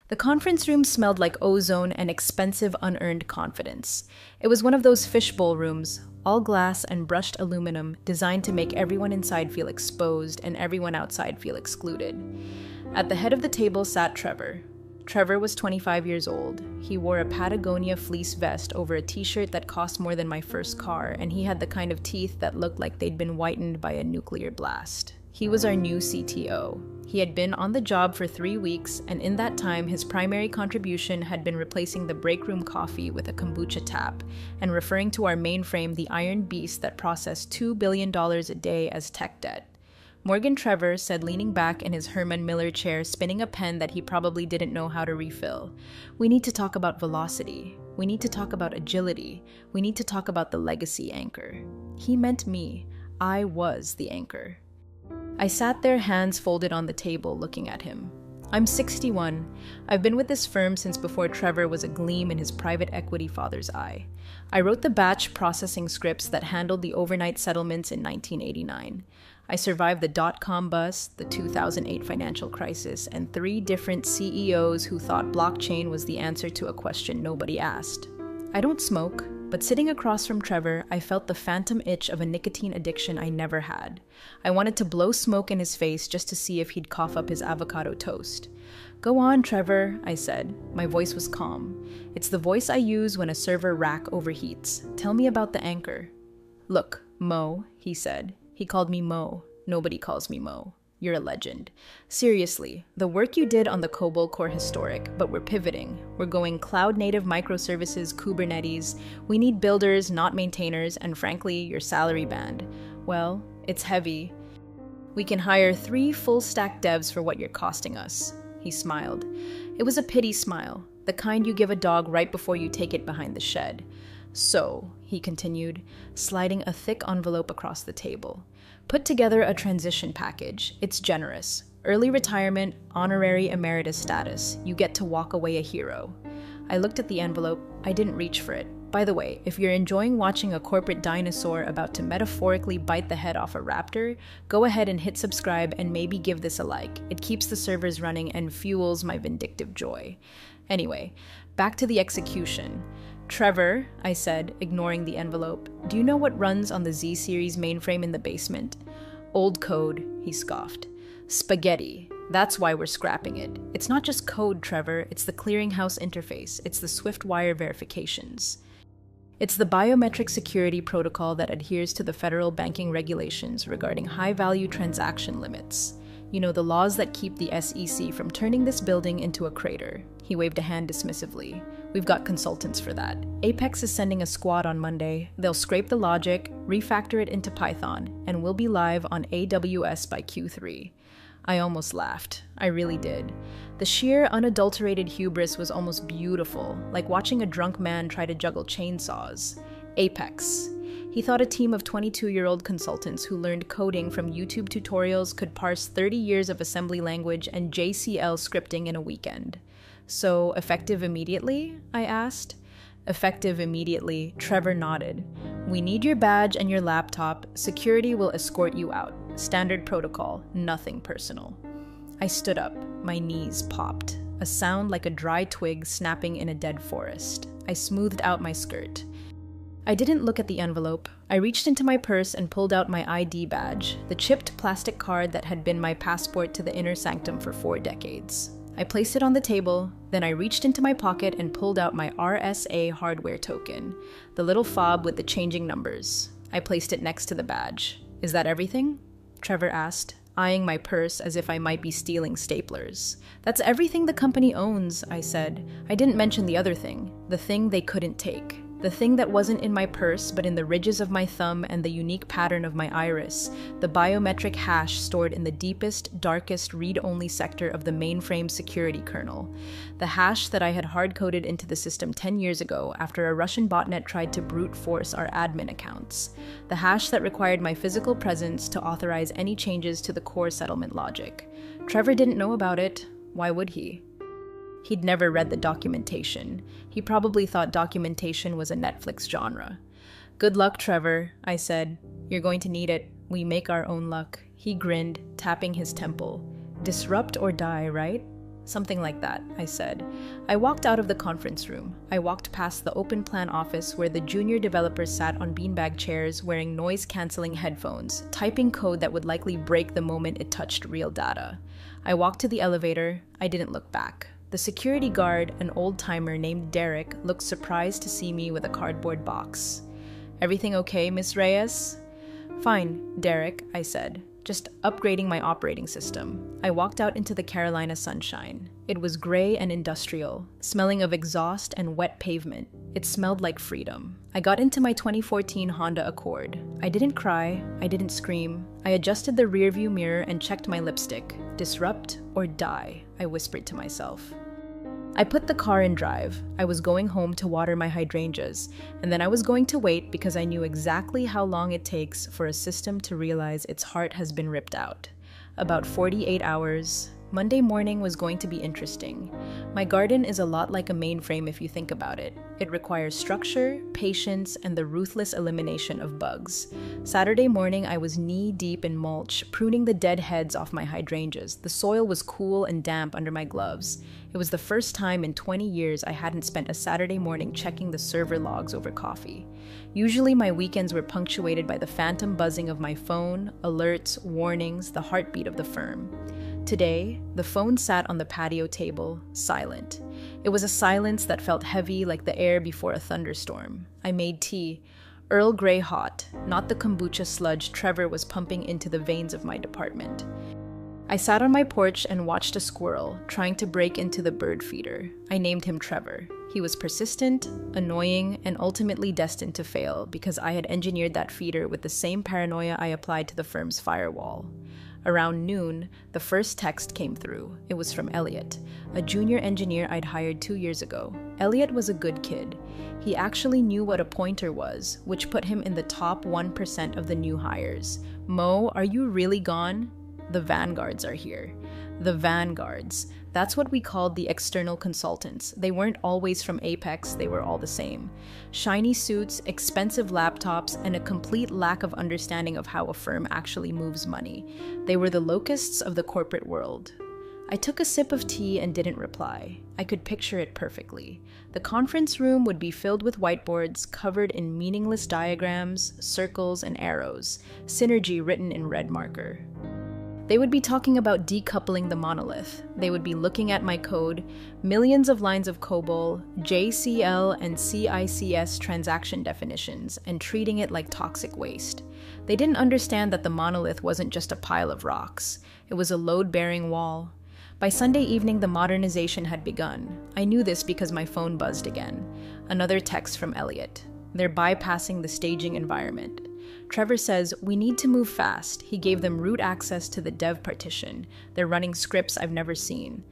The conference room smelled like ozone and expensive unearned confidence. It was one of those fishbowl rooms, all glass and brushed aluminum, designed to make everyone inside feel exposed and everyone outside feel excluded. At the head of the table sat Trevor. Trevor was 25 years old. He wore a Patagonia fleece vest over a t-shirt that cost more than my first car, and he had the kind of teeth that looked like they'd been whitened by a nuclear blast. He was our new CTO. He had been on the job for 3 weeks, and in that time, his primary contribution had been replacing the break room coffee with a kombucha tap, and referring to our mainframe, the iron beast that processed $2 billion a day, as tech debt. Morgan Trevor said, leaning back in his Herman Miller chair, spinning a pen that he probably didn't know how to refill, "We need to talk about velocity. We need to talk about agility. We need to talk about the legacy anchor." He meant me. I was the anchor. I sat there, hands folded on the table, looking at him. I'm 61. I've been with this firm since before Trevor was a gleam in his private equity father's eye. I wrote the batch processing scripts that handled the overnight settlements in 1989. I survived the dot-com bust, the 2008 financial crisis, and 3 different CEOs who thought blockchain was the answer to a question nobody asked. I don't smoke, but sitting across from Trevor, I felt the phantom itch of a nicotine addiction I never had. I wanted to blow smoke in his face just to see if he'd cough up his avocado toast. "Go on, Trevor," I said. My voice was calm. It's the voice I use when a server rack overheats. "Tell me about the anchor." "Look, Mo," he said. He called me Mo. Nobody calls me Mo. You're a legend. Seriously, the work you did on the COBOL core historic, but we're pivoting. We're going cloud-native microservices, Kubernetes. We need builders, not maintainers, and frankly, your salary band. Well, it's heavy. We can hire 3 full-stack devs for what you're costing us." He smiled. It was a pity smile, the kind you give a dog right before you take it behind the shed. "So," he continued, sliding a thick envelope across the table, "put together a transition package. It's generous. Early retirement, honorary emeritus status. You get to walk away a hero." I looked at the envelope. I didn't reach for it. By the way, if you're enjoying watching a corporate dinosaur about to metaphorically bite the head off a raptor, go ahead and hit subscribe and maybe give this a like. It keeps the servers running and fuels my vindictive joy. Anyway, back to the execution. "Trevor," I said, ignoring the envelope, "do you know what runs on the Z-series mainframe in the basement?" "Old code," he scoffed. "Spaghetti. That's why we're scrapping it. It's not just code, Trevor. It's the clearinghouse interface. It's the SwiftWire verifications. It's the biometric security protocol that adheres to the federal banking regulations regarding high-value transaction limits. You know, the laws that keep the SEC from turning this building into a crater." He waved a hand dismissively. "We've got consultants for that. Apex is sending a squad on Monday. They'll scrape the logic, refactor it into Python, and we'll be live on AWS by Q3. I almost laughed. I really did. The sheer, unadulterated hubris was almost beautiful, like watching a drunk man try to juggle chainsaws. Apex. He thought a team of 22-year-old consultants who learned coding from YouTube tutorials could parse 30 years of assembly language and JCL scripting in a weekend. "So, effective immediately?" I asked. "Effective immediately," Trevor nodded. "We need your badge and your laptop. Security will escort you out. Standard protocol, nothing personal." I stood up. My knees popped. A sound like a dry twig snapping in a dead forest. I smoothed out my skirt. I didn't look at the envelope. I reached into my purse and pulled out my ID badge, the chipped plastic card that had been my passport to the inner sanctum for 4 decades. I placed it on the table, then I reached into my pocket and pulled out my RSA hardware token, the little fob with the changing numbers. I placed it next to the badge. "Is that everything?" Trevor asked, eyeing my purse as if I might be stealing staplers. "That's everything the company owns," I said. "I didn't mention the other thing, the thing they couldn't take. The thing that wasn't in my purse, but in the ridges of my thumb and the unique pattern of my iris, the biometric hash stored in the deepest, darkest read-only sector of the mainframe security kernel. The hash that I had hard-coded into the system 10 years ago after a Russian botnet tried to brute force our admin accounts. The hash that required my physical presence to authorize any changes to the core settlement logic. Trevor didn't know about it. Why would he? He'd never read the documentation. He probably thought documentation was a Netflix genre. "Good luck, Trevor," I said. "You're going to need it. We make our own luck." He grinned, tapping his temple. "Disrupt or die, right?" Something like that, I said. I walked out of the conference room. I walked past the open plan office where the junior developers sat on beanbag chairs wearing noise-canceling headphones, typing code that would likely break the moment it touched real data. I walked to the elevator. I didn't look back. The security guard, an old-timer named Derek, looked surprised to see me with a cardboard box. "Everything okay, Miss Reyes?" "Fine, Derek," I said. "Just upgrading my operating system." I walked out into the Carolina sunshine. It was gray and industrial, smelling of exhaust and wet pavement. It smelled like freedom. I got into my 2014 Honda Accord. I didn't cry. I didn't scream. I adjusted the rearview mirror and checked my lipstick. Disrupt or die, I whispered to myself. I put the car in drive. I was going home to water my hydrangeas, and then I was going to wait because I knew exactly how long it takes for a system to realize its heart has been ripped out. About 48 hours. Monday morning was going to be interesting. My garden is a lot like a mainframe if you think about it. It requires structure, patience, and the ruthless elimination of bugs. Saturday morning, I was knee-deep in mulch, pruning the dead heads off my hydrangeas. The soil was cool and damp under my gloves. It was the first time in 20 years I hadn't spent a Saturday morning checking the server logs over coffee. Usually my weekends were punctuated by the phantom buzzing of my phone, alerts, warnings, the heartbeat of the firm. Today, the phone sat on the patio table, silent. It was a silence that felt heavy like the air before a thunderstorm. I made tea, Earl Grey hot, not the kombucha sludge Trevor was pumping into the veins of my department. I sat on my porch and watched a squirrel trying to break into the bird feeder. I named him Trevor. He was persistent, annoying, and ultimately destined to fail because I had engineered that feeder with the same paranoia I applied to the firm's firewall. Around noon, the first text came through. It was from Elliot, a junior engineer I'd hired 2 years ago. Elliot was a good kid. He actually knew what a pointer was, which put him in the top 1% of the new hires. "Mo, are you really gone? The vanguards are here." The vanguards. That's what we called the external consultants. They weren't always from Apex, they were all the same. Shiny suits, expensive laptops, and a complete lack of understanding of how a firm actually moves money. They were the locusts of the corporate world. I took a sip of tea and didn't reply. I could picture it perfectly. The conference room would be filled with whiteboards covered in meaningless diagrams, circles, and arrows, synergy written in red marker. They would be talking about decoupling the monolith. They would be looking at my code, millions of lines of COBOL, JCL and CICS transaction definitions, and treating it like toxic waste. They didn't understand that the monolith wasn't just a pile of rocks. It was a load-bearing wall. By Sunday evening, the modernization had begun. I knew this because my phone buzzed again. Another text from Elliot. They're bypassing the staging environment. Trevor says, "We need to move fast." He gave them root access to the dev partition. They're running scripts I've never seen.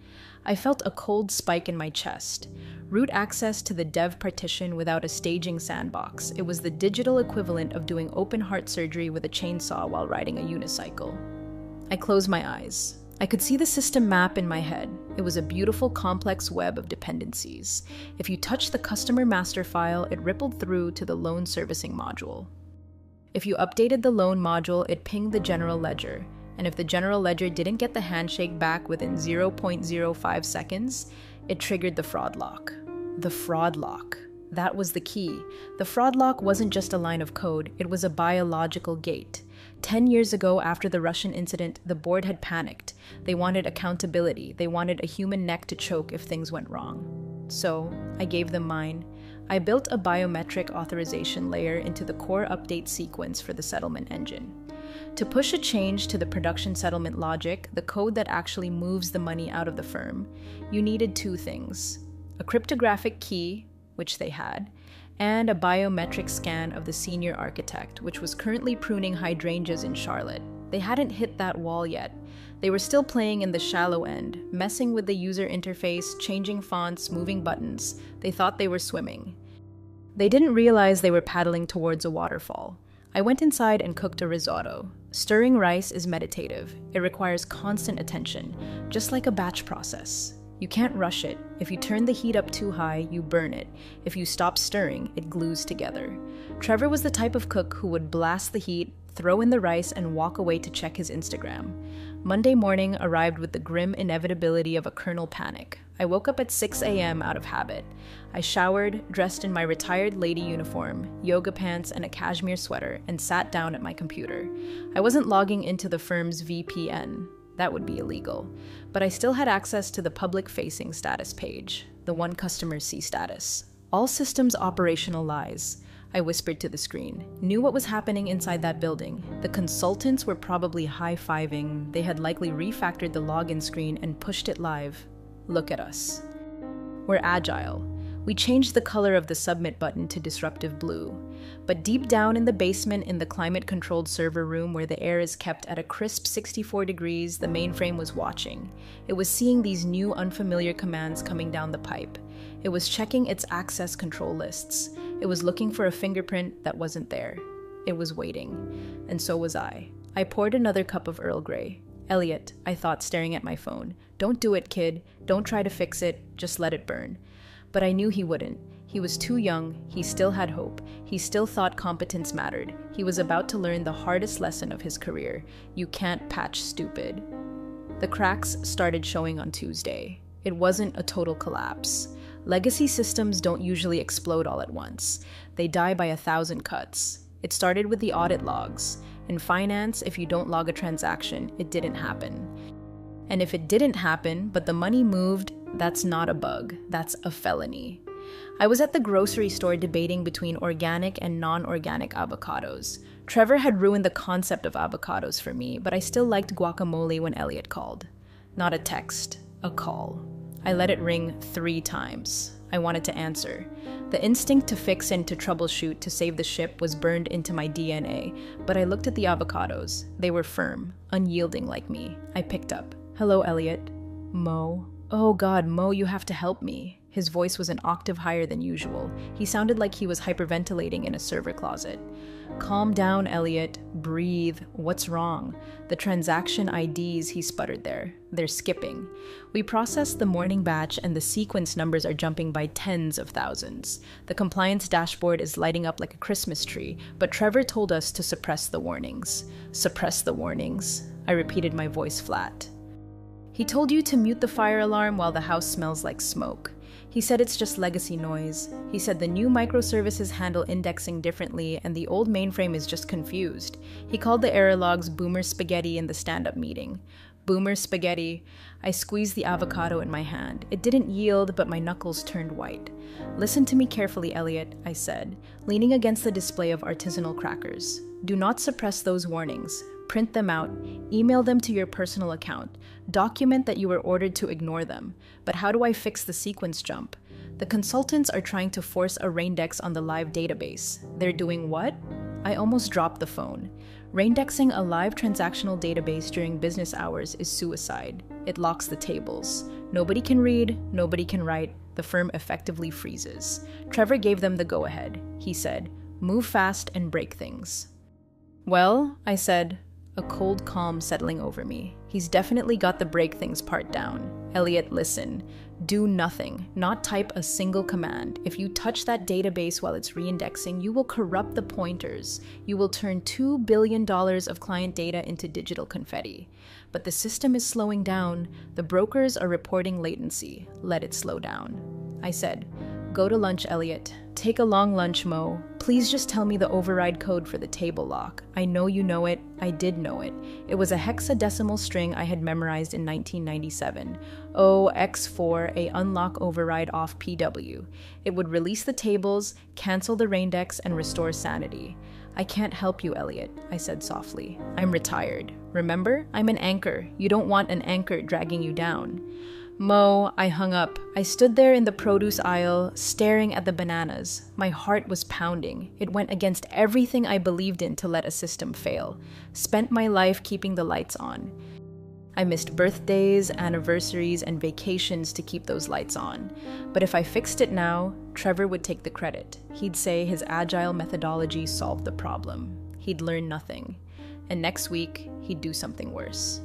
I felt a cold spike in my chest. Root access to the dev partition without a staging sandbox. It was the digital equivalent of doing open heart surgery with a chainsaw while riding a unicycle. I closed my eyes. I could see the system map in my head. It was a beautiful, complex web of dependencies. If you touched the customer master file, it rippled through to the loan servicing module. If you updated the loan module, it pinged the general ledger. And if the general ledger didn't get the handshake back within 0.05 seconds, it triggered the fraud lock. The fraud lock. That was the key. The fraud lock wasn't just a line of code, it was a biological gate. 10 years ago, after the Russian incident, the board had panicked. They wanted accountability. They wanted a human neck to choke if things went wrong. So, I gave them mine. I built a biometric authorization layer into the core update sequence for the settlement engine. To push a change to the production settlement logic, the code that actually moves the money out of the firm, you needed 2 things: a cryptographic key, which they had, and a biometric scan of the senior architect, which was currently pruning hydrangeas in Charlotte. They hadn't hit that wall yet. They were still playing in the shallow end, messing with the user interface, changing fonts, moving buttons. They thought they were swimming. They didn't realize they were paddling towards a waterfall. I went inside and cooked a risotto. Stirring rice is meditative. It requires constant attention, just like a batch process. You can't rush it. If you turn the heat up too high, you burn it. If you stop stirring, it glues together. Trevor was the type of cook who would blast the heat, throw in the rice, and walk away to check his Instagram. Monday morning arrived with the grim inevitability of a kernel panic. I woke up at 6 a.m. out of habit. I showered, dressed in my retired lady uniform, yoga pants, and a cashmere sweater, and sat down at my computer. I wasn't logging into the firm's VPN. That would be illegal. But I still had access to the public-facing status page, the one customers see status. All systems operational lies, I whispered to the screen. Knew what was happening inside that building. The consultants were probably high-fiving. They had likely refactored the login screen and pushed it live. Look at us. We're agile. We changed the color of the submit button to disruptive blue. But deep down in the basement in the climate-controlled server room where the air is kept at a crisp 64 degrees, the mainframe was watching. It was seeing these new unfamiliar commands coming down the pipe. It was checking its access control lists. It was looking for a fingerprint that wasn't there. It was waiting. And so was I. I poured another cup of Earl Grey. Elliot, I thought, staring at my phone. Don't do it, kid. Don't try to fix it. Just let it burn. But I knew he wouldn't. He was too young. He still had hope. He still thought competence mattered. He was about to learn the hardest lesson of his career. You can't patch stupid. The cracks started showing on Tuesday. It wasn't a total collapse. Legacy systems don't usually explode all at once. They die by 1,000 cuts. It started with the audit logs. In finance, if you don't log a transaction, it didn't happen. And if it didn't happen, but the money moved, that's not a bug. That's a felony. I was at the grocery store debating between organic and non-organic avocados. Trevor had ruined the concept of avocados for me, but I still liked guacamole when Elliot called. Not a text, a call. I let it ring 3 times. I wanted to answer. The instinct to fix and to troubleshoot to save the ship was burned into my DNA, but I looked at the avocados. They were firm, unyielding like me. I picked up. Hello, Elliot. Mo. Oh God, Mo, you have to help me. His voice was an octave higher than usual. He sounded like he was hyperventilating in a server closet. Calm down, Elliot. Breathe. What's wrong? The transaction IDs, he sputtered there. They're skipping. We processed the morning batch and the sequence numbers are jumping by tens of thousands. The compliance dashboard is lighting up like a Christmas tree, but Trevor told us to suppress the warnings. Suppress the warnings? I repeated, my voice flat. He told you to mute the fire alarm while the house smells like smoke. He said it's just legacy noise. He said the new microservices handle indexing differently and the old mainframe is just confused. He called the error logs boomer spaghetti in the stand-up meeting. Boomer spaghetti. I squeezed the avocado in my hand. It didn't yield, but my knuckles turned white. Listen to me carefully, Elliot, I said, leaning against the display of artisanal crackers. Do not suppress those warnings. Print them out, email them to your personal account, document that you were ordered to ignore them. But how do I fix the sequence jump? The consultants are trying to force a raindex on the live database. They're doing what? I almost dropped the phone. Raindexing a live transactional database during business hours is suicide. It locks the tables. Nobody can read, nobody can write. The firm effectively freezes. Trevor gave them the go-ahead. He said, move fast and break things. Well, I said, a cold calm settling over me. He's definitely got the break things part down. Elliot, listen. Do nothing. Not type a single command. If you touch that database while it's reindexing, you will corrupt the pointers. You will turn $2 billion of client data into digital confetti. But the system is slowing down. The brokers are reporting latency. Let it slow down. I said, go to lunch, Elliot. Take a long lunch, Mo. Please just tell me the override code for the table lock. I know you know it. I did know it. It was a hexadecimal string I had memorized in 1997. OX4, a unlock override off PW. It would release the tables, cancel the raindex, and restore sanity. I can't help you, Elliot, I said softly. I'm retired. Remember? I'm an anchor. You don't want an anchor dragging you down. Mo, I hung up. I stood there in the produce aisle, staring at the bananas. My heart was pounding. It went against everything I believed in to let a system fail. Spent my life keeping the lights on. I missed birthdays, anniversaries, and vacations to keep those lights on. But if I fixed it now, Trevor would take the credit. He'd say his agile methodology solved the problem. He'd learn nothing. And next week, he'd do something worse.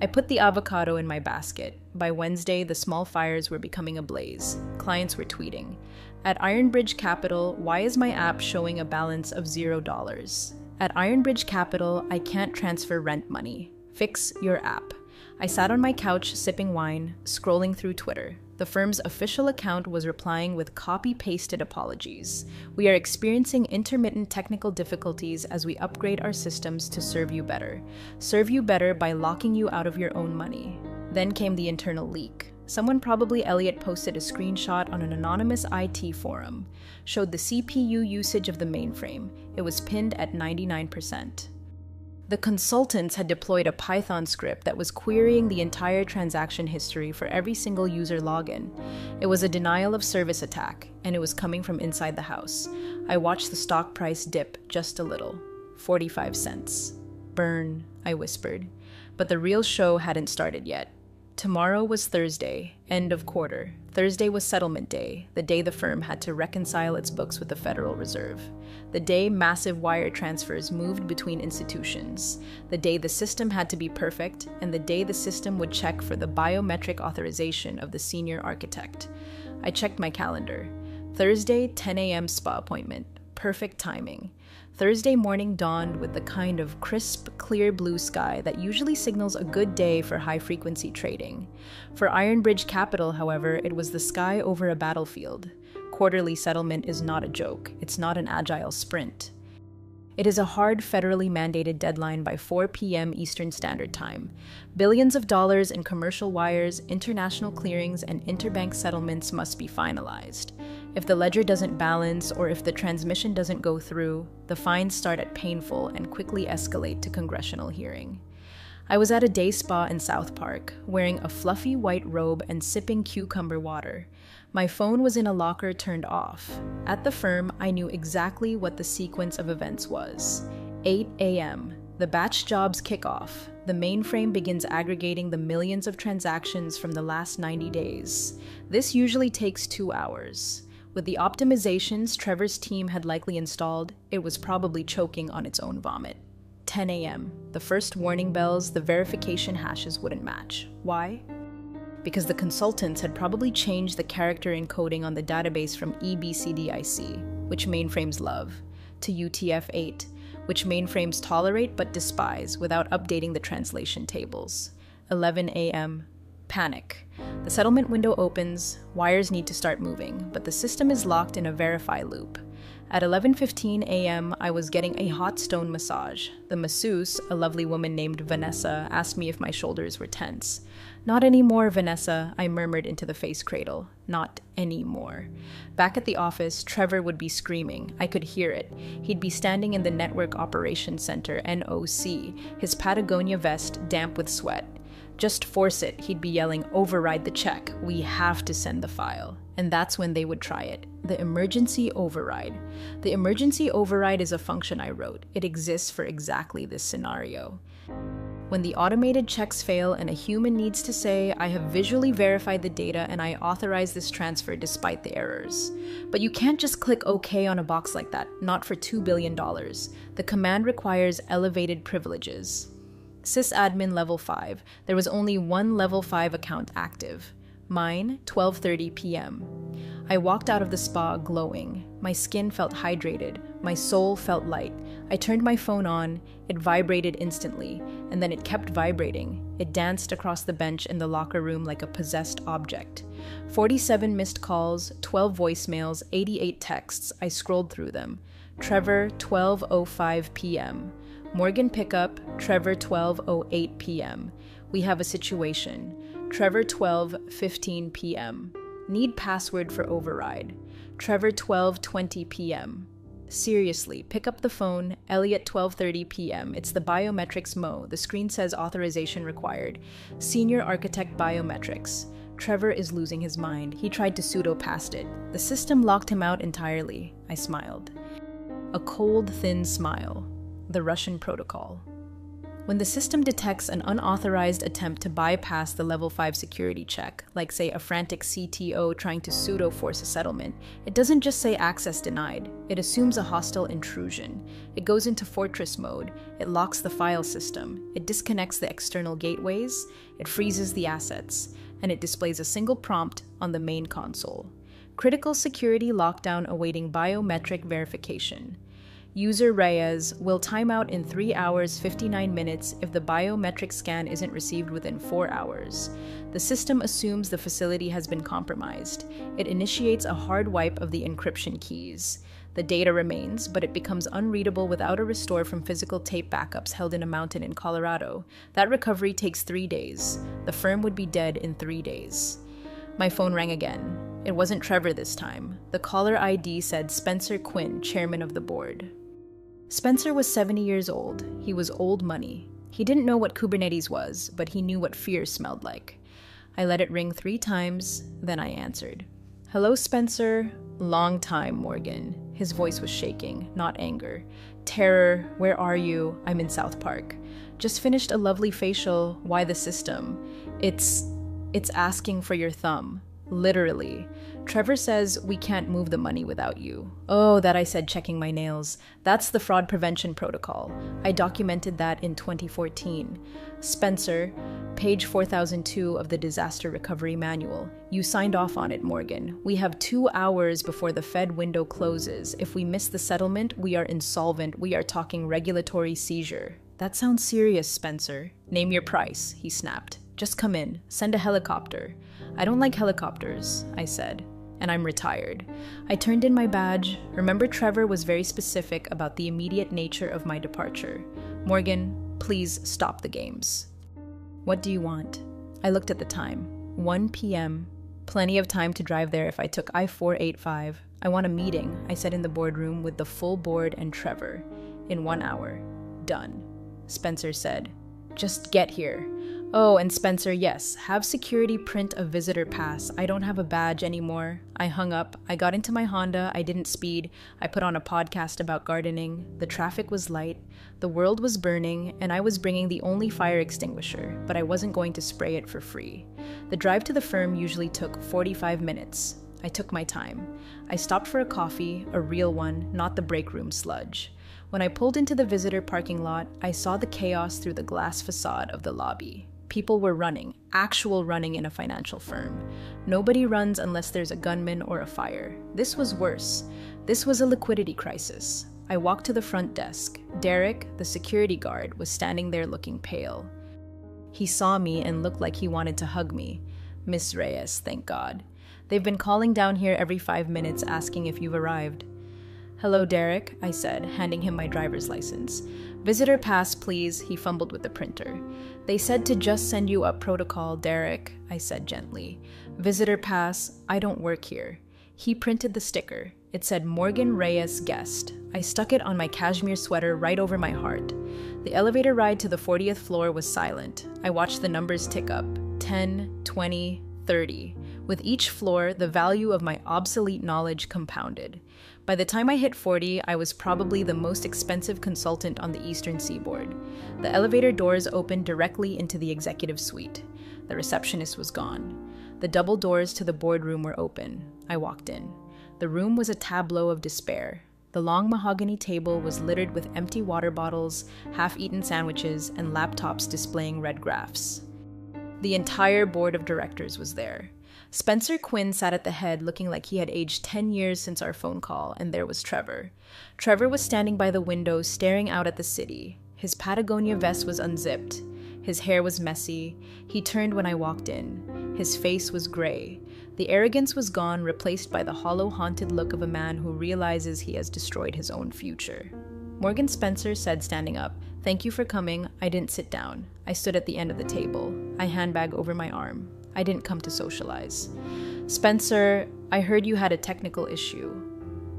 I put the avocado in my basket. By Wednesday, the small fires were becoming ablaze. Clients were tweeting, "At Ironbridge Capital, why is my app showing a balance of $0? At Ironbridge Capital, I can't transfer rent money. Fix your app. I sat on my couch sipping wine, scrolling through Twitter. The firm's official account was replying with copy-pasted apologies. We are experiencing intermittent technical difficulties as we upgrade our systems to serve you better. Serve you better by locking you out of your own money. Then came the internal leak. Someone, probably Elliot, posted a screenshot on an anonymous IT forum. Showed the CPU usage of the mainframe. It was pinned at 99%. The consultants had deployed a Python script that was querying the entire transaction history for every single user login. It was a denial of service attack, and it was coming from inside the house. I watched the stock price dip just a little. 45 cents. Burn, I whispered. But the real show hadn't started yet. Tomorrow was Thursday, end of quarter. Thursday was settlement day, the day the firm had to reconcile its books with the Federal Reserve. The day massive wire transfers moved between institutions. The day the system had to be perfect, and the day the system would check for the biometric authorization of the senior architect. I checked my calendar. Thursday, 10 a.m. spa appointment. Perfect timing. Thursday morning dawned with the kind of crisp, clear blue sky that usually signals a good day for high-frequency trading. For Ironbridge Capital, however, it was the sky over a battlefield. Quarterly settlement is not a joke. It's not an agile sprint. It is a hard, federally mandated deadline by 4 p.m. Eastern Standard Time. Billions of dollars in commercial wires, international clearings, and interbank settlements must be finalized. If the ledger doesn't balance or if the transmission doesn't go through, the fines start at painful and quickly escalate to congressional hearing. I was at a day spa in South Park, wearing a fluffy white robe and sipping cucumber water. My phone was in a locker turned off. At the firm, I knew exactly what the sequence of events was. 8 a.m. The batch jobs kick off. The mainframe begins aggregating the millions of transactions from the last 90 days. This usually takes 2 hours. With the optimizations Trevor's team had likely installed, it was probably choking on its own vomit. 10 a.m. The first warning bells, the verification hashes wouldn't match. Why? Because the consultants had probably changed the character encoding on the database from EBCDIC, which mainframes love, to UTF-8, which mainframes tolerate but despise without updating the translation tables. 11 a.m. Panic. The settlement window opens, wires need to start moving, but the system is locked in a verify loop. At 11:15 a.m., I was getting a hot stone massage. The masseuse, a lovely woman named Vanessa, asked me if my shoulders were tense. "Not anymore, Vanessa," I murmured into the face cradle. Not anymore. Back at the office, Trevor would be screaming. I could hear it. He'd be standing in the Network Operations Center, NOC, his Patagonia vest damp with sweat. Just force it, he'd be yelling, "Override the check. We have to send the file." And that's when they would try it. The emergency override. The emergency override is a function I wrote. It exists for exactly this scenario. When the automated checks fail and a human needs to say, "I have visually verified the data and I authorize this transfer despite the errors." But you can't just click OK on a box like that, not for $2 billion. The command requires elevated privileges. Sysadmin level 5. There was only one level 5 account active. Mine, 12:30 p.m. I walked out of the spa glowing. My skin felt hydrated. My soul felt light. I turned my phone on. It vibrated instantly, and then it kept vibrating. It danced across the bench in the locker room like a possessed object. 47 missed calls, 12 voicemails, 88 texts. I scrolled through them. Trevor, 12:05 p.m. Morgan pickup, Trevor, 12:08 p.m. We have a situation. Trevor, 12:15 p.m. Need password for override. Trevor, 12:20 p.m. Seriously, pick up the phone. Elliot, 12:30 p.m. It's the biometrics Mo. The screen says authorization required. Senior architect biometrics. Trevor is losing his mind. He tried to pseudo past it. The system locked him out entirely. I smiled. A cold, thin smile. The Russian protocol. When the system detects an unauthorized attempt to bypass the level 5 security check, like say a frantic CTO trying to pseudo-force a settlement, it doesn't just say access denied. It assumes a hostile intrusion. It goes into fortress mode. It locks the file system. It disconnects the external gateways. It freezes the assets. And it displays a single prompt on the main console. Critical security lockdown awaiting biometric verification. User Reyes will time out in 3 hours 59 minutes if the biometric scan isn't received within 4 hours. The system assumes the facility has been compromised. It initiates a hard wipe of the encryption keys. The data remains, but it becomes unreadable without a restore from physical tape backups held in a mountain in Colorado. That recovery takes 3 days. The firm would be dead in 3 days. My phone rang again. It wasn't Trevor this time. The caller ID said Spencer Quinn, chairman of the board. Spencer was 70 years old. He was old money. He didn't know what Kubernetes was, but he knew what fear smelled like. I let it ring 3 times, then I answered. Hello, Spencer. Long time, Morgan. His voice was shaking, not anger. Terror, where are you? I'm in South Park. Just finished a lovely facial. Why the system? It's asking for your thumb. Literally. Trevor says we can't move the money without you. Oh, that I said, checking my nails. That's the fraud prevention protocol. I documented that in 2014. Spencer, page 4002 of the Disaster Recovery Manual. You signed off on it, Morgan. We have 2 hours before the Fed window closes. If we miss the settlement, we are insolvent. We are talking regulatory seizure. That sounds serious, Spencer. Name your price, he snapped. Just come in. Send a helicopter. I don't like helicopters, I said, and I'm retired. I turned in my badge. Remember, Trevor was very specific about the immediate nature of my departure. Morgan, please stop the games. What do you want? I looked at the time. 1 p.m. Plenty of time to drive there if I took I-485. I want a meeting, I said in the boardroom with the full board and Trevor. In 1 hour. Done. Spencer said, just get here. Oh, and Spencer, yes, have security print a visitor pass. I don't have a badge anymore. I hung up. I got into my Honda. I didn't speed. I put on a podcast about gardening. The traffic was light. The world was burning, and I was bringing the only fire extinguisher, but I wasn't going to spray it for free. The drive to the firm usually took 45 minutes. I took my time. I stopped for a coffee, a real one, not the break room sludge. When I pulled into the visitor parking lot, I saw the chaos through the glass facade of the lobby. People were running, actual running in a financial firm. Nobody runs unless there's a gunman or a fire. This was worse. This was a liquidity crisis. I walked to the front desk. Derek, the security guard, was standing there looking pale. He saw me and looked like he wanted to hug me. Miss Reyes, thank God. They've been calling down here every 5 minutes asking if you've arrived. Hello, Derek, I said, handing him my driver's license. Visitor pass, please, he fumbled with the printer. They said to just send you up protocol, Derek, I said gently. Visitor pass, I don't work here. He printed the sticker. It said Morgan Reyes guest. I stuck it on my cashmere sweater right over my heart. The elevator ride to the 40th floor was silent. I watched the numbers tick up. 10, 20, 30. With each floor, the value of my obsolete knowledge compounded. By the time I hit 40, I was probably the most expensive consultant on the Eastern Seaboard. The elevator doors opened directly into the executive suite. The receptionist was gone. The double doors to the boardroom were open. I walked in. The room was a tableau of despair. The long mahogany table was littered with empty water bottles, half-eaten sandwiches, and laptops displaying red graphs. The entire board of directors was there. Spencer Quinn sat at the head looking like he had aged 10 years since our phone call, and there was Trevor. Trevor was standing by the window staring out at the city. His Patagonia vest was unzipped. His hair was messy. He turned when I walked in. His face was gray. The arrogance was gone, replaced by the hollow, haunted look of a man who realizes he has destroyed his own future. Morgan Spencer said, standing up, "Thank you for coming. I didn't sit down. I stood at the end of the table, a handbag over my arm. I didn't come to socialize. Spencer, I heard you had a technical issue.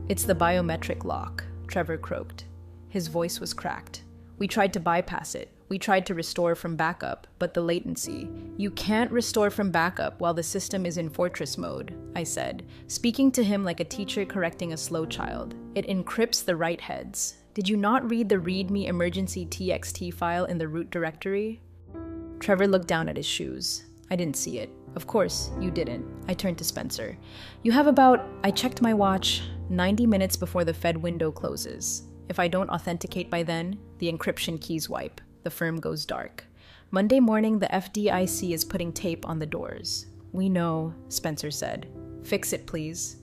It's the biometric lock," Trevor croaked. His voice was cracked. "We tried to bypass it. We tried to restore from backup, but the latency. You can't restore from backup while the system is in fortress mode," I said, speaking to him like a teacher correcting a slow child. "It encrypts the write heads. Did you not read the README emergency TXT file in the root directory?" Trevor looked down at his shoes. "I didn't see it." "Of course, you didn't." I turned to Spencer. "You have about," I checked my watch, 90 minutes before the Fed window closes. If I don't authenticate by then, the encryption keys wipe. The firm goes dark. Monday morning, the FDIC is putting tape on the doors. "We know," Spencer said. "Fix it, please."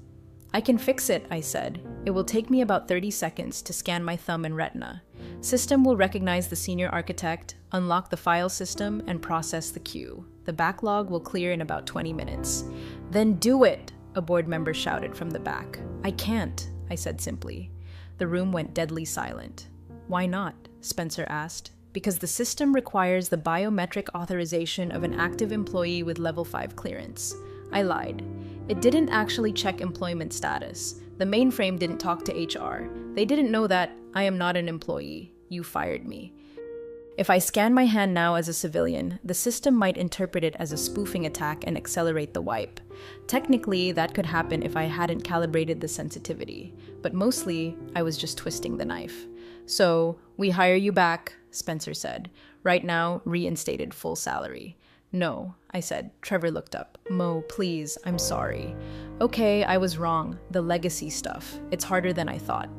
I can fix it, I said. It will take me about 30 seconds to scan my thumb and retina. System will recognize the senior architect, unlock the file system, and process the queue. The backlog will clear in about 20 minutes. Then do it, a board member shouted from the back. I can't, I said simply. The room went deadly silent. Why not? Spencer asked. Because the system requires the biometric authorization of an active employee with level 5 clearance. I lied. It didn't actually check employment status. The mainframe didn't talk to HR. They didn't know that I am not an employee. You fired me. If I scan my hand now as a civilian, the system might interpret it as a spoofing attack and accelerate the wipe. Technically, that could happen if I hadn't calibrated the sensitivity, but mostly, I was just twisting the knife. So, we hire you back, Spencer said. Right now, reinstated full salary. No, I said. Trevor looked up. Mo, please, I'm sorry. Okay, I was wrong. The legacy stuff. It's harder than I thought.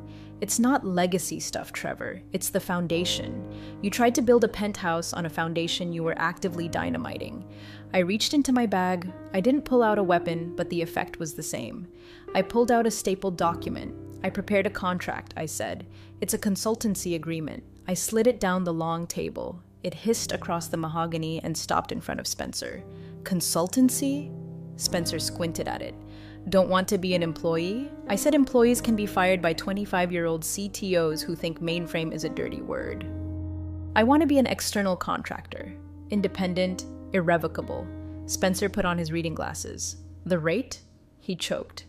It's not legacy stuff, Trevor. It's the foundation. You tried to build a penthouse on a foundation you were actively dynamiting. I reached into my bag. I didn't pull out a weapon, but the effect was the same. I pulled out a stapled document. I prepared a contract, I said. It's a consultancy agreement. I slid it down the long table. It hissed across the mahogany and stopped in front of Spencer. Consultancy? Spencer squinted at it. Don't want to be an employee? I said employees can be fired by 25-year-old CTOs who think mainframe is a dirty word. I want to be an external contractor. Independent, irrevocable. Spencer put on his reading glasses. The rate? He choked.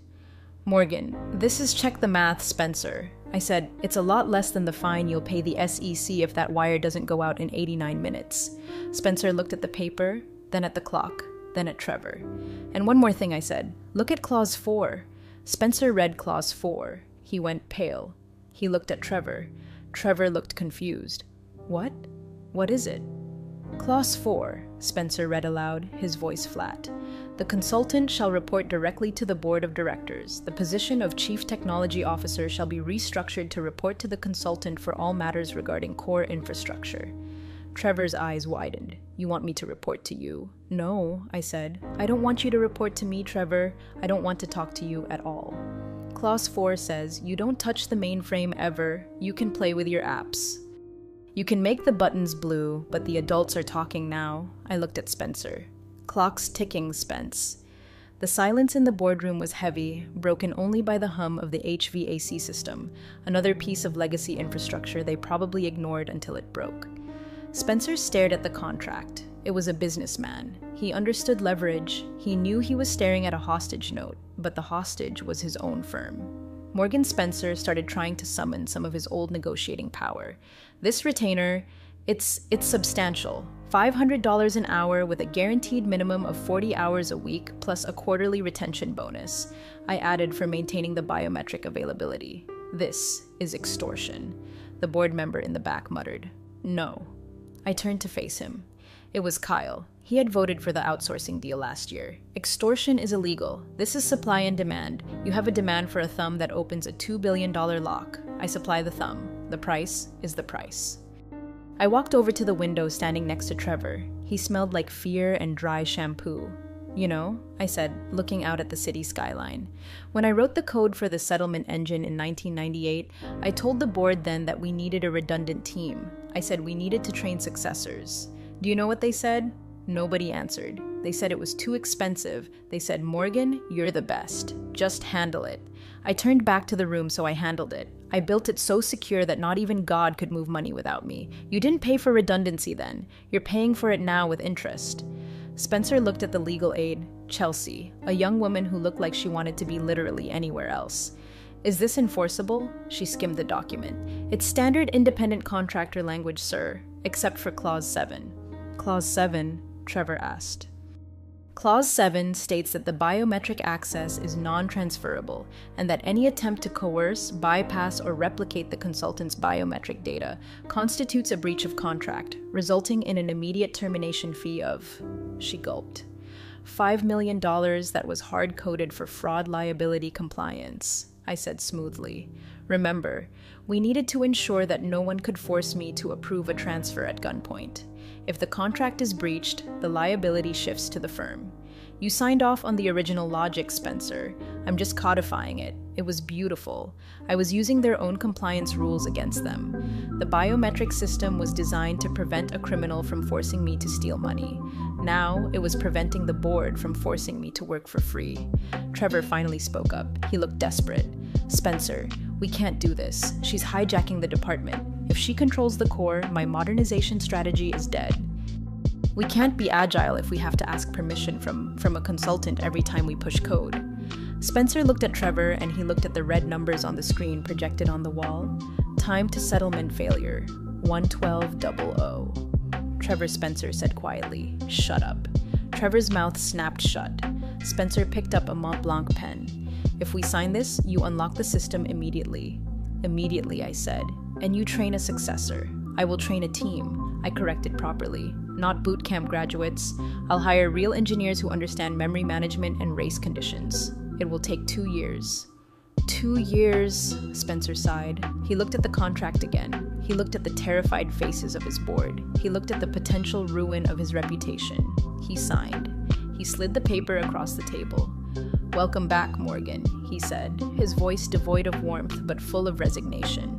Morgan, this is check the math, Spencer. I said, it's a lot less than the fine you'll pay the SEC if that wire doesn't go out in 89 minutes. Spencer looked at the paper, then at the clock, then at Trevor. And one more thing, I said. Look at Clause 4. Spencer read Clause 4. He went pale. He looked at Trevor. Trevor looked confused. What? What is it? Clause 4, Spencer read aloud, his voice flat. The consultant shall report directly to the board of directors. The position of chief technology officer shall be restructured to report to the consultant for all matters regarding core infrastructure. Trevor's eyes widened. You want me to report to you? No, I said. I don't want you to report to me, Trevor. I don't want to talk to you at all. Clause 4 says, you don't touch the mainframe ever. You can play with your apps. You can make the buttons blue, but the adults are talking now. I looked at Spencer. Clock's ticking, Spence. The silence in the boardroom was heavy, broken only by the hum of the HVAC system, another piece of legacy infrastructure they probably ignored until it broke. Spencer stared at the contract. It was a businessman. He understood leverage. He knew he was staring at a hostage note, but the hostage was his own firm. Morgan Spencer started trying to summon some of his old negotiating power. This retainer, it's substantial. $500 an hour with a guaranteed minimum of 40 hours a week plus a quarterly retention bonus. I added for maintaining the biometric availability. This is extortion. The board member in the back muttered. No. I turned to face him. It was Kyle. He had voted for the outsourcing deal last year. Extortion is illegal. This is supply and demand. You have a demand for a thumb that opens a $2 billion lock. I supply the thumb. The price is the price. I walked over to the window standing next to Trevor. He smelled like fear and dry shampoo. You know, I said, looking out at the city skyline. When I wrote the code for the settlement engine in 1998, I told the board then that we needed a redundant team. I said we needed to train successors. Do you know what they said? Nobody answered. They said it was too expensive. They said, Morgan, you're the best. Just handle it. I turned back to the room, so I handled it. I built it so secure that not even God could move money without me. You didn't pay for redundancy then. You're paying for it now with interest. Spencer looked at the legal aide, Chelsea, a young woman who looked like she wanted to be literally anywhere else. Is this enforceable? She skimmed the document. It's standard independent contractor language, sir, except for Clause 7. Clause 7, Trevor asked. Clause 7 states that the biometric access is non-transferable and that any attempt to coerce, bypass, or replicate the consultant's biometric data constitutes a breach of contract, resulting in an immediate termination fee of, she gulped, $5 million that was hard-coded for fraud liability compliance, I said smoothly. Remember, we needed to ensure that no one could force me to approve a transfer at gunpoint. If the contract is breached, the liability shifts to the firm. You signed off on the original logic, Spencer. I'm just codifying it. It was beautiful. I was using their own compliance rules against them. The biometric system was designed to prevent a criminal from forcing me to steal money. Now, it was preventing the board from forcing me to work for free. Trevor finally spoke up. He looked desperate. Spencer, we can't do this. She's hijacking the department. If she controls the core, my modernization strategy is dead. We can't be agile if we have to ask permission from a consultant every time we push code. Spencer looked at Trevor and he looked at the red numbers on the screen projected on the wall. Time to settlement failure, 11200. Trevor Spencer said quietly, "Shut up." Trevor's mouth snapped shut. Spencer picked up a Mont Blanc pen. "If we sign this, you unlock the system immediately." "Immediately," I said. "And you train a successor." "I will train a team," I corrected properly. "Not boot camp graduates. I'll hire real engineers who understand memory management and race conditions. It will take 2 years. 2 years, Spencer sighed. He looked at the contract again. He looked at the terrified faces of his board. He looked at the potential ruin of his reputation. He signed. He slid the paper across the table. "Welcome back, Morgan," he said, his voice devoid of warmth but full of resignation.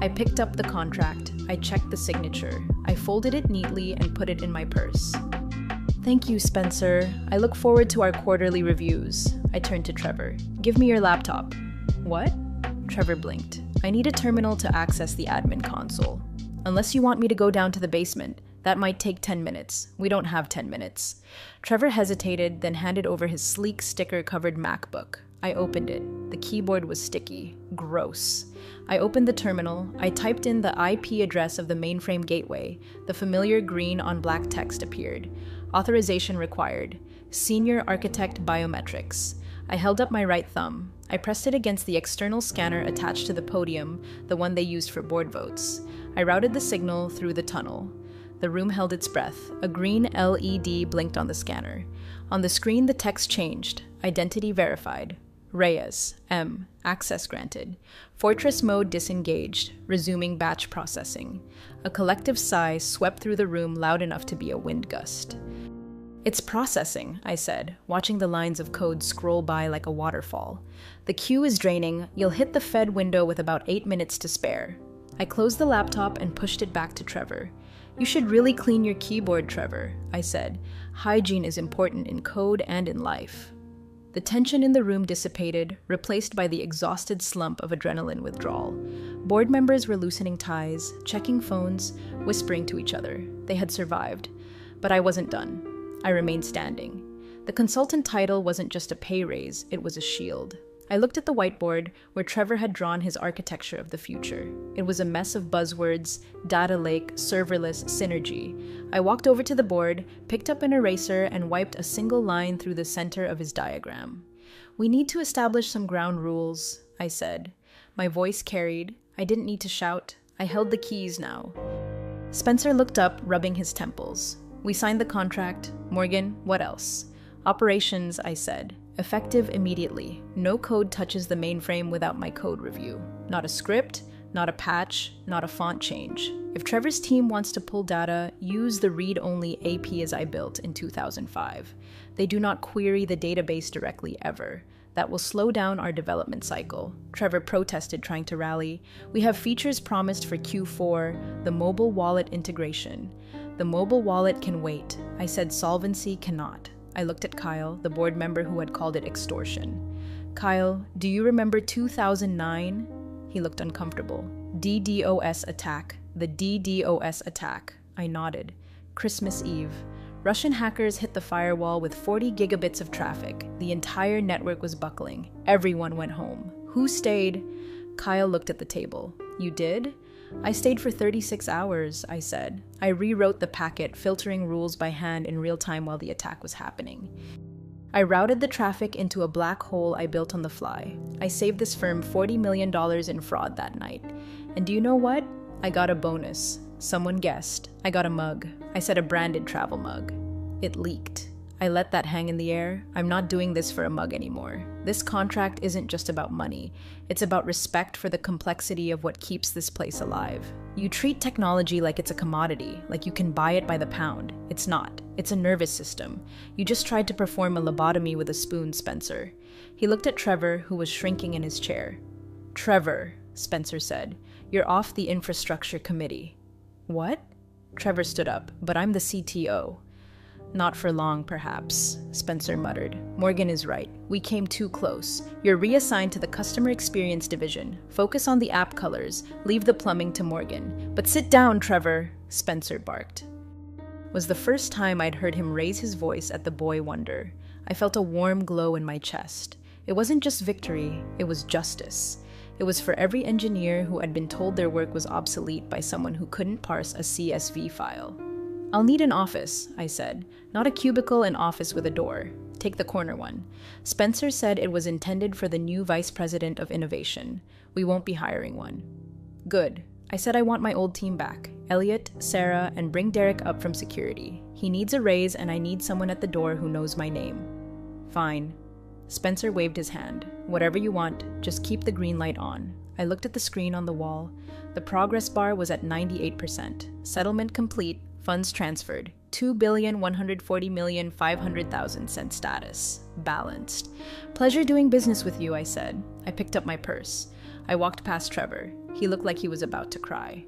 I picked up the contract. I checked the signature. I folded it neatly and put it in my purse. "Thank you, Spencer. I look forward to our quarterly reviews." I turned to Trevor. "Give me your laptop." "What?" Trevor blinked. "I need a terminal to access the admin console. Unless you want me to go down to the basement. That might take 10 minutes. We don't have 10 minutes. Trevor hesitated, then handed over his sleek sticker-covered MacBook. I opened it. The keyboard was sticky. Gross. I opened the terminal. I typed in the IP address of the mainframe gateway. The familiar green on black text appeared. Authorization required. Senior Architect Biometrics. I held up my right thumb. I pressed it against the external scanner attached to the podium, the one they used for board votes. I routed the signal through the tunnel. The room held its breath. A green LED blinked on the scanner. On the screen, the text changed. Identity verified. Reyes, M. Access granted. Fortress mode disengaged. Resuming batch processing. A collective sigh swept through the room loud enough to be a wind gust. "It's processing," I said, watching the lines of code scroll by like a waterfall. "The queue is draining. You'll hit the Fed window with about 8 minutes to spare." I closed the laptop and pushed it back to Trevor. "You should really clean your keyboard, Trevor," I said. "Hygiene is important in code and in life." The tension in the room dissipated, replaced by the exhausted slump of adrenaline withdrawal. Board members were loosening ties, checking phones, whispering to each other. They had survived. But I wasn't done. I remained standing. The consultant title wasn't just a pay raise, it was a shield. I looked at the whiteboard where Trevor had drawn his architecture of the future. It was a mess of buzzwords, data lake, serverless, synergy. I walked over to the board, picked up an eraser, and wiped a single line through the center of his diagram. "We need to establish some ground rules," I said. My voice carried. I didn't need to shout. I held the keys now. Spencer looked up, rubbing his temples. "We signed the contract. Morgan, what else?" "Operations," I said. "Effective immediately. No code touches the mainframe without my code review. Not a script, not a patch, not a font change. If Trevor's team wants to pull data, use the read-only APIs I built in 2005. They do not query the database directly ever. That will slow down our development cycle." Trevor protested, trying to rally. "We have features promised for Q4, the mobile wallet integration." "The mobile wallet can wait." I said solvency cannot. I looked at Kyle, the board member who had called it extortion. "Kyle, do you remember 2009? He looked uncomfortable. "DDoS attack. The DDoS attack." I nodded. "Christmas Eve. Russian hackers hit the firewall with 40 gigabits of traffic. The entire network was buckling. Everyone went home. Who stayed?" Kyle looked at the table. "You did?" "I stayed for 36 hours, I said. I rewrote the packet, filtering rules by hand in real time while the attack was happening. I routed the traffic into a black hole I built on the fly. I saved this firm $40 million in fraud that night. And do you know what? I got a bonus. Someone guessed. I got a mug. I said a branded travel mug. It leaked. I let that hang in the air. I'm not doing this for a mug anymore. This contract isn't just about money. It's about respect for the complexity of what keeps this place alive. You treat technology like it's a commodity, like you can buy it by the pound. It's not. It's a nervous system. You just tried to perform a lobotomy with a spoon, Spencer. He looked at Trevor, who was shrinking in his chair. Trevor, Spencer said, you're off the infrastructure committee. What? Trevor stood up, but I'm the CTO. Not for long, perhaps, Spencer muttered. Morgan is right. We came too close. You're reassigned to the customer experience division. Focus on the app colors. Leave the plumbing to Morgan. But sit down, Trevor, Spencer barked. Was the first time I'd heard him raise his voice at the boy wonder. I felt a warm glow in my chest. It wasn't just victory, it was justice. It was for every engineer who had been told their work was obsolete by someone who couldn't parse a CSV file. I'll need an office, I said. Not a cubicle, an office with a door. Take the corner one. Spencer said it was intended for the new vice president of innovation. We won't be hiring one. Good. I said I want my old team back. Elliot, Sarah, and bring Derek up from security. He needs a raise and I need someone at the door who knows my name. Fine. Spencer waved his hand. Whatever you want, just keep the green light on. I looked at the screen on the wall. The progress bar was at 98%. Settlement complete. Funds transferred. 2,140,500,000 sent status. Balanced. Pleasure doing business with you, I said. I picked up my purse. I walked past Trevor. He looked like he was about to cry.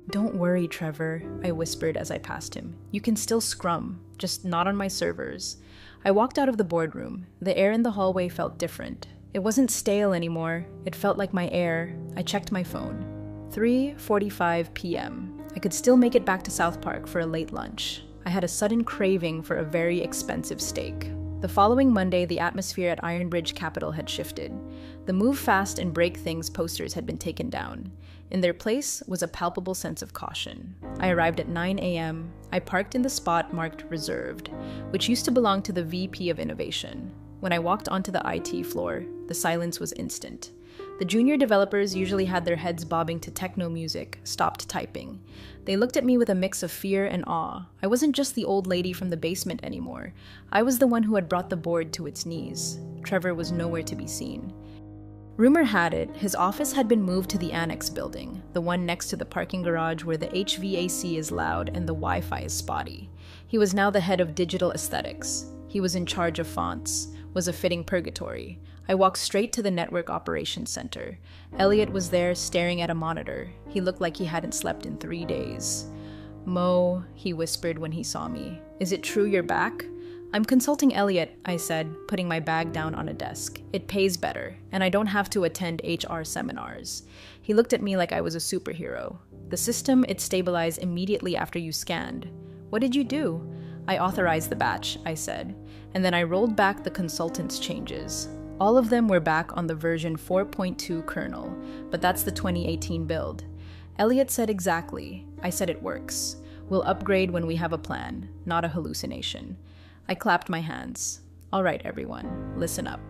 Don't worry, Trevor, I whispered as I passed him. You can still scrum, just not on my servers. I walked out of the boardroom. The air in the hallway felt different. It wasn't stale anymore. It felt like my air. I checked my phone. 3:45 p.m. I could still make it back to South Park for a late lunch. I had a sudden craving for a very expensive steak. The following Monday, the atmosphere at Ironbridge Capital had shifted. The move fast and break things posters had been taken down. In their place was a palpable sense of caution. I arrived at 9 a.m. I parked in the spot marked reserved, which used to belong to the VP of Innovation. When I walked onto the IT floor, the silence was instant. The junior developers usually had their heads bobbing to techno music, stopped typing. They looked at me with a mix of fear and awe. I wasn't just the old lady from the basement anymore. I was the one who had brought the board to its knees. Trevor was nowhere to be seen. Rumor had it, his office had been moved to the annex building, the one next to the parking garage where the HVAC is loud and the Wi-Fi is spotty. He was now the head of digital aesthetics. He was in charge of fonts, was a fitting purgatory. I walked straight to the network operations center. Elliot was there staring at a monitor. He looked like he hadn't slept in 3 days. Mo, he whispered when he saw me. Is it true you're back? I'm consulting Elliot, I said, putting my bag down on a desk. It pays better, and I don't have to attend HR seminars. He looked at me like I was a superhero. The system, it stabilized immediately after you scanned. What did you do? I authorized the batch, I said, and then I rolled back the consultant's changes. All of them were back on the version 4.2 kernel, but that's the 2018 build. Elliot said exactly. I said it works. We'll upgrade when we have a plan, not a hallucination. I clapped my hands. All right, everyone, listen up.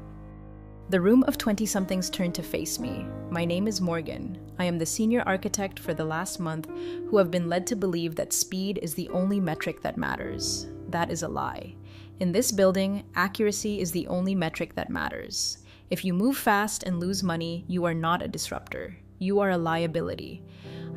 The room of 20-somethings turned to face me. My name is Morgan. I am the senior architect for the last month who have been led to believe that speed is the only metric that matters. That is a lie. In this building, accuracy is the only metric that matters. If you move fast and lose money, you are not a disruptor. You are a liability.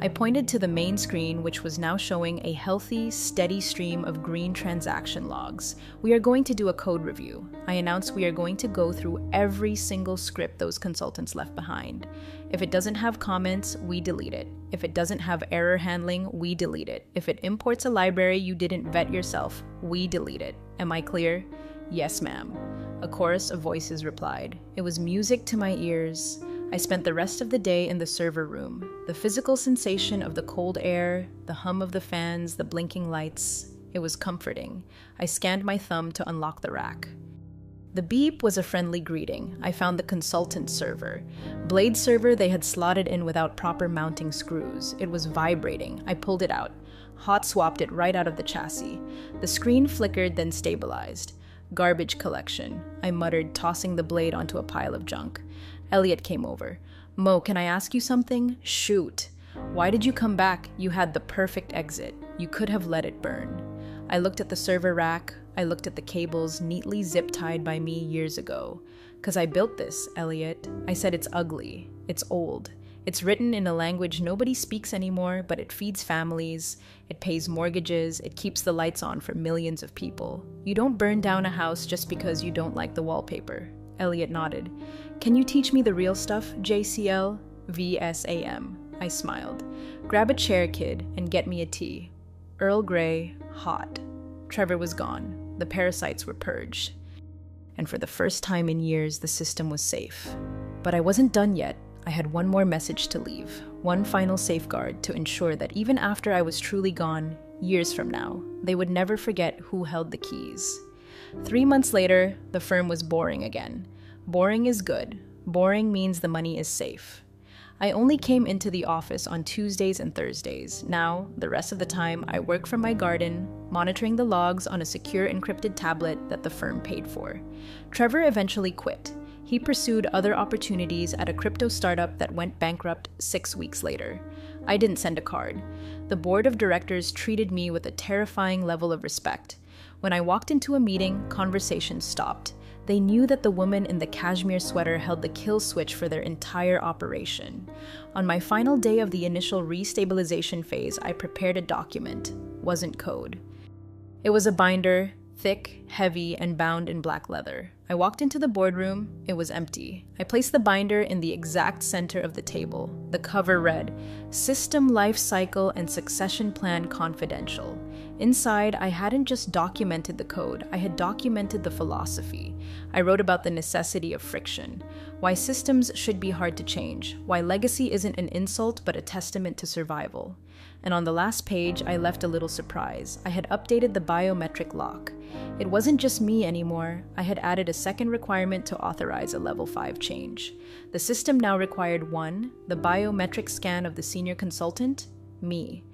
I pointed to the main screen, which was now showing a healthy, steady stream of green transaction logs. We are going to do a code review. I announced we are going to go through every single script those consultants left behind. If it doesn't have comments, we delete it. If it doesn't have error handling, we delete it. If it imports a library you didn't vet yourself, we delete it. Am I clear? Yes, ma'am. A chorus of voices replied. It was music to my ears. I spent the rest of the day in the server room. The physical sensation of the cold air, the hum of the fans, the blinking lights. It was comforting. I scanned my thumb to unlock the rack. The beep was a friendly greeting. I found the consultant server. Blade server they had slotted in without proper mounting screws. It was vibrating. I pulled it out. Hot swapped it right out of the chassis. The screen flickered, then stabilized. Garbage collection, I muttered, tossing the blade onto a pile of junk. Elliot came over. Mo, can I ask you something? Shoot. Why did you come back? You had the perfect exit. You could have let it burn. I looked at the server rack. I looked at the cables neatly zip-tied by me years ago. 'Cause I built this, Elliot. I said it's ugly. It's old. It's written in a language nobody speaks anymore, but it feeds families, it pays mortgages, it keeps the lights on for millions of people. You don't burn down a house just because you don't like the wallpaper. Elliot nodded. Can you teach me the real stuff, JCL? VSAM. I smiled. Grab a chair, kid, and get me a tea. Earl Grey, hot. Trevor was gone. The parasites were purged. And for the first time in years, the system was safe. But I wasn't done yet. I had one more message to leave, one final safeguard to ensure that even after I was truly gone, years from now, they would never forget who held the keys. 3 months later, the firm was boring again. Boring is good. Boring means the money is safe. I only came into the office on Tuesdays and Thursdays. Now, the rest of the time, I work from my garden, monitoring the logs on a secure encrypted tablet that the firm paid for. Trevor eventually quit. He pursued other opportunities at a crypto startup that went bankrupt 6 weeks later. I didn't send a card. The board of directors treated me with a terrifying level of respect. When I walked into a meeting, conversations stopped. They knew that the woman in the cashmere sweater held the kill switch for their entire operation. On my final day of the initial restabilization phase, I prepared a document. Wasn't code. It was a binder, thick, heavy, and bound in black leather. I walked into the boardroom. It was empty. I placed the binder in the exact center of the table. The cover read, System Life Cycle and Succession Plan Confidential. Inside, I hadn't just documented the code, I had documented the philosophy. I wrote about the necessity of friction, why systems should be hard to change, why legacy isn't an insult but a testament to survival. And on the last page, I left a little surprise. I had updated the biometric lock. It wasn't just me anymore. I had added a second requirement to authorize a level 5 change. The system now required 1, the biometric scan of the senior consultant, me.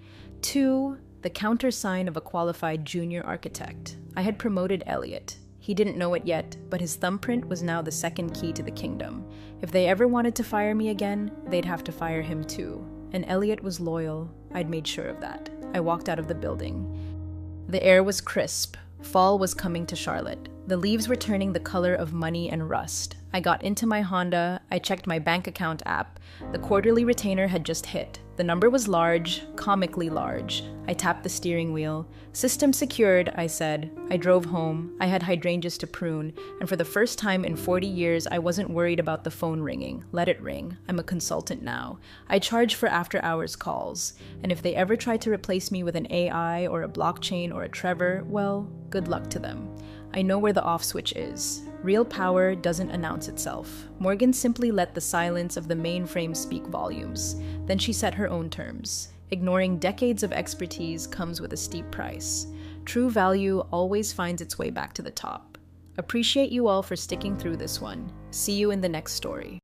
2, the countersign of a qualified junior architect. I had promoted Elliot. He didn't know it yet, but his thumbprint was now the second key to the kingdom. If they ever wanted to fire me again, they'd have to fire him too. And Elliot was loyal. I'd made sure of that. I walked out of the building. The air was crisp. Fall was coming to Charlotte. The leaves were turning the color of money and rust. I got into my Honda. I checked my bank account app. The quarterly retainer had just hit. The number was large, comically large. I tapped the steering wheel. System secured, I said. I drove home. I had hydrangeas to prune. And for the first time in 40 years, I wasn't worried about the phone ringing. Let it ring. I'm a consultant now. I charge for after-hours calls. And if they ever try to replace me with an AI or a blockchain or a Trevor, well, good luck to them. I know where the off switch is. Real power doesn't announce itself. Morgan simply let the silence of the mainframe speak volumes. Then she set her own terms. Ignoring decades of expertise comes with a steep price. True value always finds its way back to the top. Appreciate you all for sticking through this one. See you in the next story.